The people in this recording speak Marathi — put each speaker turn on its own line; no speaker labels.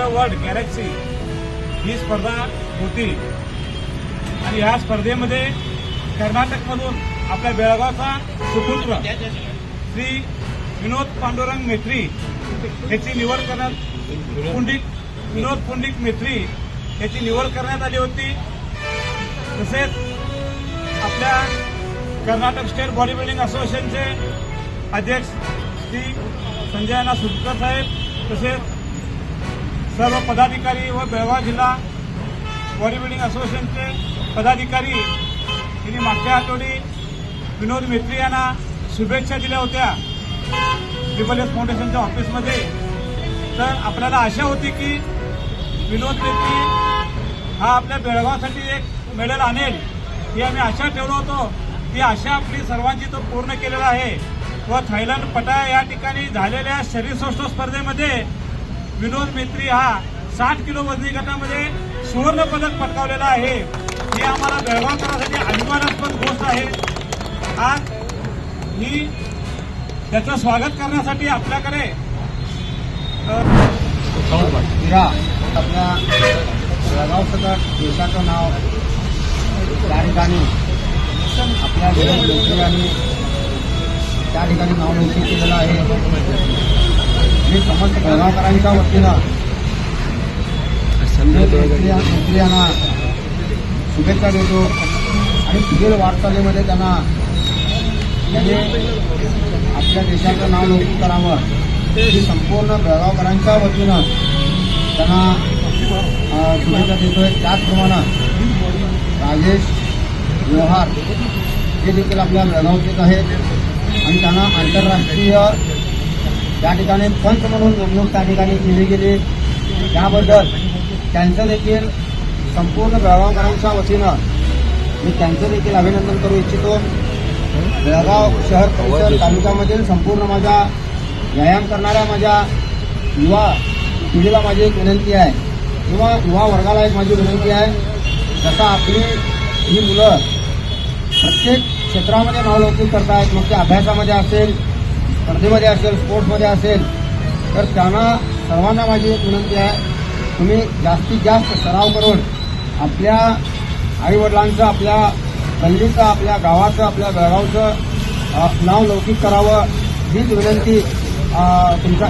मिस्टर वर्ल्ड गॅलेक्सी ही स्पर्धा होती आणि या स्पर्धेमध्ये कर्नाटकमधून आपल्या बेळगावचा सुपुत्र श्री विनोद पांडुरंग मेत्री याची निवड करण्यात विनोद पुंडिक मेत्री याची निवड करण्यात आली होती। तसेच आपल्या कर्नाटक स्टेट बॉडी बिल्डिंग असोसिएशनचे अध्यक्ष श्री संजय सुटकर साहेब तसेच सर्व पदाधिकारी व बेळगाव जिल्हा बॉडी बिल्डिंग असोसिएशनचे पदाधिकारी यांनी मागच्या आठवडी विनोद मेत्री यांना शुभेच्छा दिल्या होत्या ट्रिपल एस फाउंडेशनच्या ऑफिसमध्ये। तर आपल्याला आशा होती की विनोद मेत्री हा आपल्या बेळगावसाठी एक मेडल आणेल ही आम्ही आशा ठेवलो होतो। ती आशा आपली सर्वांची तो पूर्ण केलेला आहे व थायलंड पटाया या ठिकाणी झालेल्या शरीरसौष्ठव स्पर्धेमध्ये विनोद मेत्री हा 60 किलो वजनी गटामध्ये सुवर्ण पदक पटकावलेला आहे। ही आम्हाला बेळगावकरांसाठी अभिमानास्पद गोष्ट आहे। आज ही त्याचं स्वागत करण्यासाठी आपल्याकडे
आपल्या बेळगाव सकट देशाचं नाव त्या ठिकाणी आपल्या आणि त्या ठिकाणी नाव नोंदणी केलेलं आहे। मी समस्त बेळगावकरांच्या वतीनं मेत्री यांना शुभेच्छा देतो आणि पुढील वाटचालीमध्ये त्यांनी आपल्या देशाचं नाव नोंदणी करावं ही संपूर्ण बेळगावकरांच्या वतीनं त्यांना शुभेच्छा देतोय। त्याचप्रमाणे राजेश व्यवहार हे देखील आपल्या बेळगावचेच आहेत आणि त्यांना आंतरराष्ट्रीय त्या ठिकाणी पंच म्हणून नेमणूक त्या ठिकाणी केली गेली त्याबद्दल त्यांचं देखील संपूर्ण बेळगावकरांच्या वतीनं मी त्यांचं देखील अभिनंदन करू इच्छितो। बेळगाव शहर परिसर तालुक्यामधील संपूर्ण माझ्या व्यायाम करणाऱ्या माझ्या युवा पिढीला माझी एक विनंती आहे किंवा युवा वर्गाला एक माझी विनंती आहे, जसा आपली ही मुलं प्रत्येक क्षेत्रामध्ये नावलौकिक करतायत, मग ते अभ्यासामध्ये असेल, स्पर्धेमध्ये असेल, स्पोर्ट्समध्ये असेल, तर त्यांना सर्वांना माझी एक विनंती आहे, तुम्ही जास्तीत जास्त सराव करून आपल्या आईवडिलांचं, आपल्या गल्लीचं, आपल्या गावाचं, आपल्या बेळगावचं नाव लौकिक करावं हीच विनंती तुमच्या